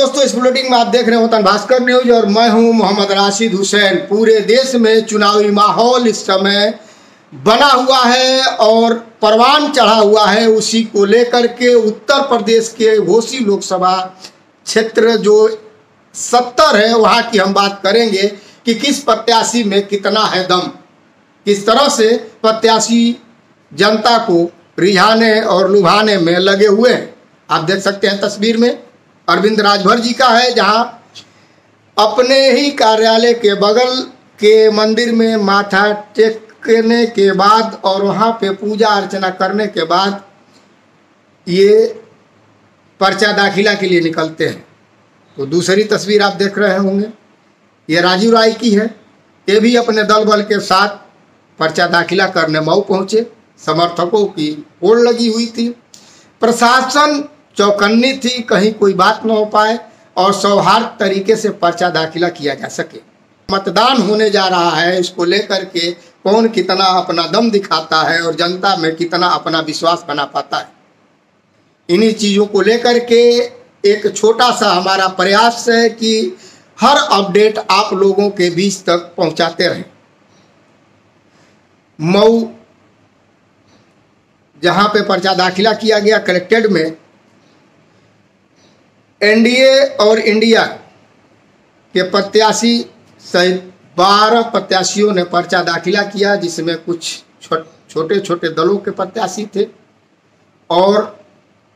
दोस्तों, इस बुलेटिन में आप देख रहे हो तन भास्कर न्यूज और मैं हूं मोहम्मद राशिद हुसैन। पूरे देश में चुनावी माहौल इस समय बना हुआ है और परवान चढ़ा हुआ है। उसी को लेकर के उत्तर प्रदेश के घोसी लोकसभा क्षेत्र जो 70 है वहां की हम बात करेंगे कि किस प्रत्याशी में कितना है दम, किस तरह से प्रत्याशी जनता को रिझाने और लुभाने में लगे हुए हैं। आप देख सकते हैं तस्वीर में अरविंद राजभर जी का है, जहां अपने ही कार्यालय के बगल के मंदिर में माथा टेकने के बाद और वहां पे पूजा अर्चना करने के बाद ये पर्चा दाखिला के लिए निकलते हैं। तो दूसरी तस्वीर आप देख रहे होंगे, ये राजीव राय की है। ये भी अपने दल बल के साथ पर्चा दाखिला करने मऊ पहुंचे। समर्थकों की होड़ लगी हुई थी, प्रशासन चौकन्नी थी कहीं कोई बात न हो पाए और सौहार्द तरीके से पर्चा दाखिला किया जा सके। मतदान होने जा रहा है, इसको लेकर के कौन कितना अपना दम दिखाता है और जनता में कितना अपना विश्वास बना पाता है, इन्हीं चीज़ों को लेकर के एक छोटा सा हमारा प्रयास है कि हर अपडेट आप लोगों के बीच तक पहुंचाते रहें। मऊ जहां पे पर्चा दाखिला किया गया कलेक्टेड में, एनडीए और इंडिया के प्रत्याशी सहित 12 प्रत्याशियों ने पर्चा दाखिला किया, जिसमें कुछ छोटे छोटे दलों के प्रत्याशी थे और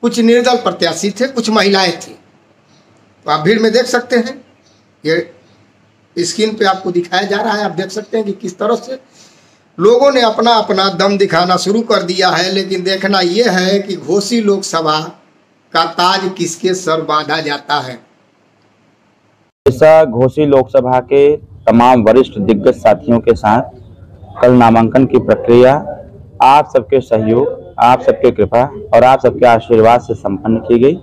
कुछ निर्दल प्रत्याशी थे, कुछ महिलाएं थी। तो आप भीड़ में देख सकते हैं, ये स्क्रीन पे आपको दिखाया जा रहा है। आप देख सकते हैं कि किस तरह से लोगों ने अपना अपना दम दिखाना शुरू कर दिया है। लेकिन देखना यह है कि घोसी लोकसभा का ताज किसके सर बांधा जाता है। ऐसा घोसी लोकसभा के तमाम वरिष्ठ दिग्गज साथियों के साथ कल नामांकन की प्रक्रिया आप सबके सहयोग, आप सबके कृपा और आप सबके आशीर्वाद से संपन्न की गई।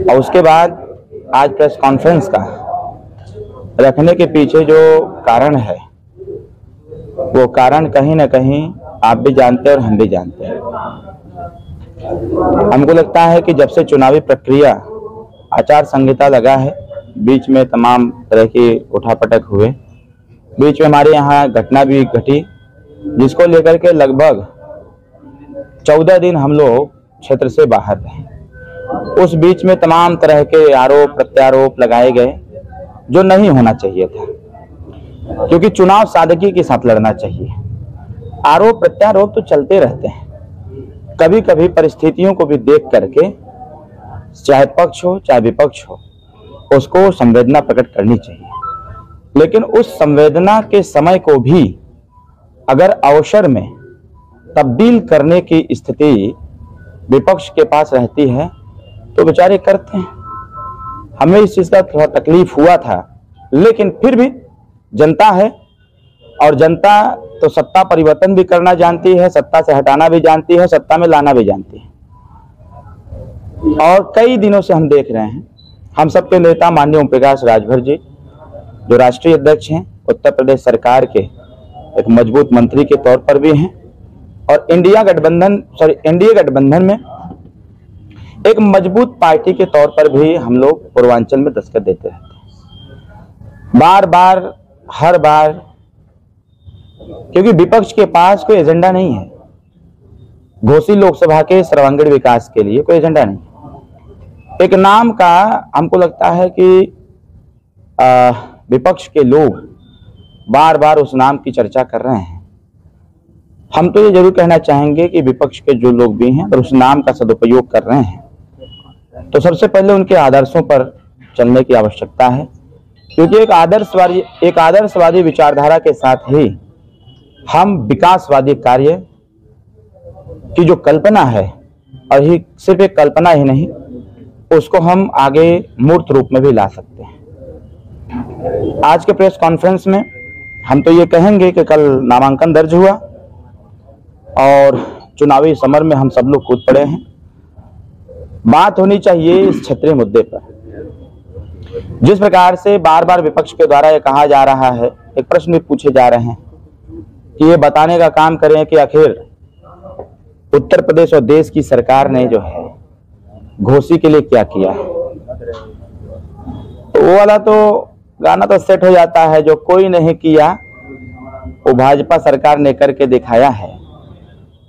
और उसके बाद आज प्रेस कॉन्फ्रेंस का रखने के पीछे जो कारण है, वो कारण कहीं ना कहीं आप भी जानते हैं और हम भी जानते हैं। हमको लगता है कि जब से चुनावी प्रक्रिया आचार संहिता लगा है, बीच में तमाम तरह की उठापटक हुए, बीच में हमारे यहाँ घटना भी घटी जिसको लेकर के लगभग 14 दिन हम लोग क्षेत्र से बाहर रहे। उस बीच में तमाम तरह के आरोप प्रत्यारोप लगाए गए जो नहीं होना चाहिए था, क्योंकि चुनाव सादगी के साथ लड़ना चाहिए। आरोप प्रत्यारोप तो चलते रहते हैं, कभी कभी परिस्थितियों को भी देख करके चाहे पक्ष हो चाहे विपक्ष हो, उसको संवेदना प्रकट करनी चाहिए। लेकिन उस संवेदना के समय को भी अगर अवसर में तब्दील करने की स्थिति विपक्ष के पास रहती है तो बेचारे करते हैं। हमें इस चीज का थोड़ा तकलीफ हुआ था, लेकिन फिर भी जनता है और जनता तो सत्ता परिवर्तन भी करना जानती है, सत्ता से हटाना भी जानती है, सत्ता में लाना भी जानती है। और कई दिनों से हम देख रहे हैं, हम सबके नेता माननीय ओम प्रकाश राजभर जी जो राष्ट्रीय अध्यक्ष हैं, उत्तर प्रदेश सरकार के एक मजबूत मंत्री के तौर पर भी हैं और एनडीए गठबंधन में एक मजबूत पार्टी के तौर पर भी हम लोग पूर्वांचल में दस्तक देते रहते हैं बार बार, हर बार, क्योंकि विपक्ष के पास कोई एजेंडा नहीं है। घोसी लोकसभा के सर्वांगीण विकास के लिए कोई एजेंडा नहीं है। एक नाम का हमको लगता है कि विपक्ष के लोग बार बार उस नाम की चर्चा कर रहे हैं। हम तो ये जरूर कहना चाहेंगे कि विपक्ष के जो लोग भी हैं और उस नाम का सदुपयोग कर रहे हैं, तो सबसे पहले उनके आदर्शों पर चलने की आवश्यकता है, क्योंकि एक आदर्शवादी विचारधारा के साथ ही हम विकासवादी कार्य की जो कल्पना है, और ही सिर्फ एक कल्पना ही नहीं, उसको हम आगे मूर्त रूप में भी ला सकते हैं। आज के प्रेस कॉन्फ्रेंस में हम तो ये कहेंगे कि कल नामांकन दर्ज हुआ और चुनावी समर में हम सब लोग कूद पड़े हैं। बात होनी चाहिए इस क्षेत्रीय मुद्दे पर। जिस प्रकार से बार बार विपक्ष के द्वारा ये कहा जा रहा है, एक प्रश्न भी पूछे जा रहे हैं कि ये बताने का काम करें कि आखिर उत्तर प्रदेश और देश की सरकार ने जो है घोसी के लिए क्या किया है। तो वो वाला तो गाना तो सेट हो जाता है, जो कोई नहीं किया वो भाजपा सरकार ने करके दिखाया है।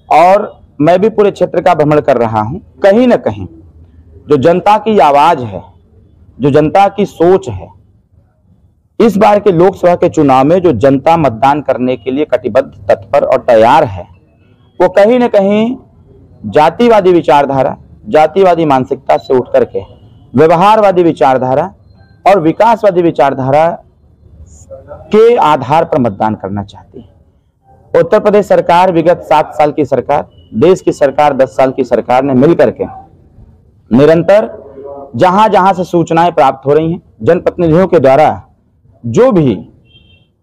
और मैं भी पूरे क्षेत्र का भ्रमण कर रहा हूं। कहीं ना कहीं जो जनता की आवाज है, जो जनता की सोच है, इस बार के लोकसभा के चुनाव में जो जनता मतदान करने के लिए कटिबद्ध, तत्पर और तैयार है, वो कहीं ना कहीं जातिवादी विचारधारा, जातिवादी मानसिकता से उठ करके व्यवहारवादी विचारधारा और विकासवादी विचारधारा के आधार पर मतदान करना चाहती है। उत्तर प्रदेश सरकार, विगत 7 साल की सरकार, देश की सरकार 10 साल की सरकार ने मिलकर के निरंतर जहां जहां से सूचनाएं प्राप्त हो रही हैं, जनप्रतिनिधियों के द्वारा जो भी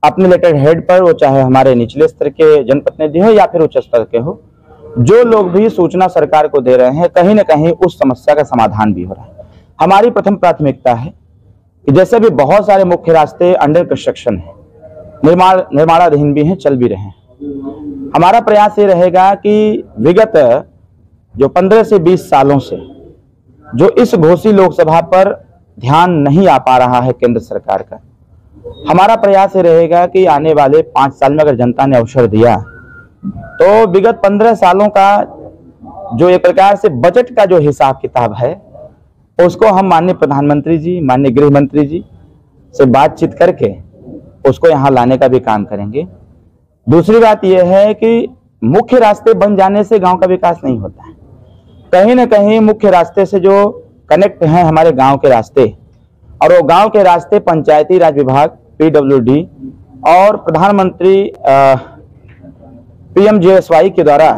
अपने लेटर हेड पर, वो चाहे हमारे निचले स्तर के जनप्रतिनिधि हो या फिर उच्च स्तर के हो, जो लोग भी सूचना सरकार को दे रहे हैं, कहीं ना कहीं उस समस्या का समाधान भी हो रहा है। हमारी प्रथम प्राथमिकता है कि जैसे भी बहुत सारे मुख्य रास्ते अंडर कंस्ट्रक्शन है, निर्माणाधीन भी हैं, चल भी रहे हैं, हमारा प्रयास ये रहेगा कि विगत जो 15 से 20 सालों से जो इस घोसी लोकसभा पर ध्यान नहीं आ पा रहा है केंद्र सरकार का, हमारा प्रयास ये रहेगा कि आने वाले 5 साल में अगर जनता ने अवसर दिया तो विगत 15 सालों का जो एक प्रकार से बजट का जो हिसाब किताब है, उसको हम माननीय प्रधानमंत्री जी, माननीय गृह मंत्री जी से बातचीत करके उसको यहाँ लाने का भी काम करेंगे। दूसरी बात यह है कि मुख्य रास्ते बन जाने से गांव का विकास नहीं होता है। कहीं ना कहीं मुख्य रास्ते से जो कनेक्ट हैं हमारे गांव के रास्ते, और वो गांव के रास्ते पंचायती राज विभाग, PWD और प्रधानमंत्री PMJSY के द्वारा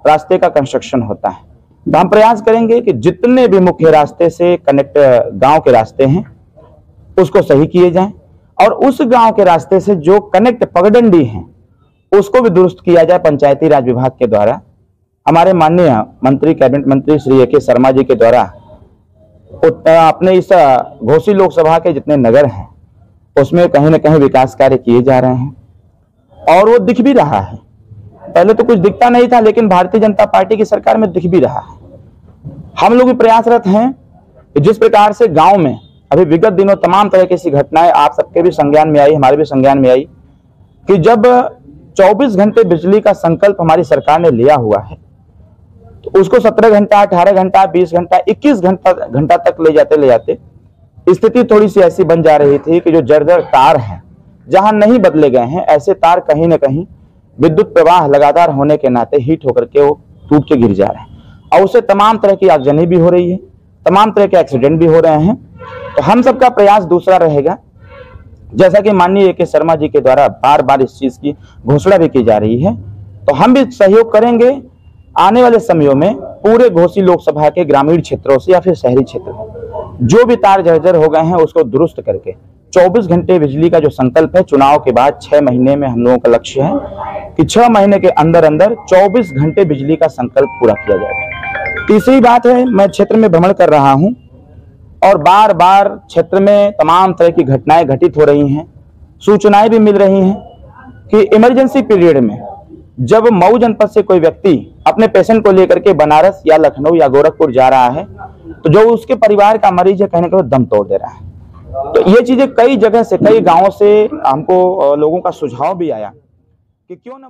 रास्ते का कंस्ट्रक्शन होता है। तो हम प्रयास करेंगे कि जितने भी मुख्य रास्ते से कनेक्ट गांव के रास्ते हैं उसको सही किए जाएं, और उस गांव के रास्ते से जो कनेक्ट पगडंडी हैं उसको भी दुरुस्त किया जाए पंचायती राज विभाग के द्वारा। हमारे माननीय मंत्री, कैबिनेट मंत्री श्री AK शर्मा जी के द्वारा अपने इस घोसी लोकसभा के जितने नगर हैं उसमें कहीं ना कहीं विकास कार्य किए जा रहे हैं, और वो दिख भी रहा है। पहले तो कुछ दिखता नहीं था, लेकिन भारतीय जनता पार्टी की सरकार में दिख भी रहा है। हम लोग भी प्रयासरत हैं कि जिस प्रकार से गांव में अभी विगत दिनों तमाम तरह की घटनाएं आप सबके भी संज्ञान में आई, हमारे भी संज्ञान में आई, कि जब 24 घंटे बिजली का संकल्प हमारी सरकार ने लिया हुआ है, तो उसको 17 घंटा, 18 घंटा, 20 घंटा, 21 घंटा तक ले जाते स्थिति थोड़ी सी ऐसी बन जा रही थी कि जो जर्जर तार हैं, जहां नहीं बदले गए हैं, ऐसे तार कहीं ना कहीं विद्युत प्रवाह लगातार होने के नाते हीट होकर के वो टूट के गिर जा रहे हैं, और उससे तमाम तरह की आगजनी भी हो रही है, तमाम तरह के एक्सीडेंट भी हो रहे हैं। तो हम सबका प्रयास दूसरा रहेगा, जैसा कि माननीय AK शर्मा जी के द्वारा बार बार इस चीज की घोषणा भी की जा रही है, तो हम भी सहयोग करेंगे आने वाले समयों में पूरे घोसी लोकसभा के ग्रामीण क्षेत्रों से या फिर शहरी क्षेत्र में जो भी तार जर्जर हो गए हैं उसको दुरुस्त करके 24 घंटे बिजली का जो संकल्प है, चुनाव के बाद 6 महीने में हम लोगों का लक्ष्य है कि 6 महीने के अंदर अंदर 24 घंटे बिजली का संकल्प पूरा किया जाएगा। तीसरी बात है, मैं क्षेत्र में भ्रमण कर रहा हूं और बार बार क्षेत्र में तमाम तरह की घटनाएं घटित हो रही हैं, सूचनाएं भी मिल रही हैं कि इमरजेंसी पीरियड में जब मऊ जनपद से कोई व्यक्ति अपने पेशेंट को लेकर के बनारस या लखनऊ या गोरखपुर जा रहा है, तो जो उसके परिवार का मरीज है कहने को दम तोड़ दे रहा है। तो ये चीजें कई जगह से, कई गांवों से हमको लोगों का सुझाव भी आया कि क्यों ना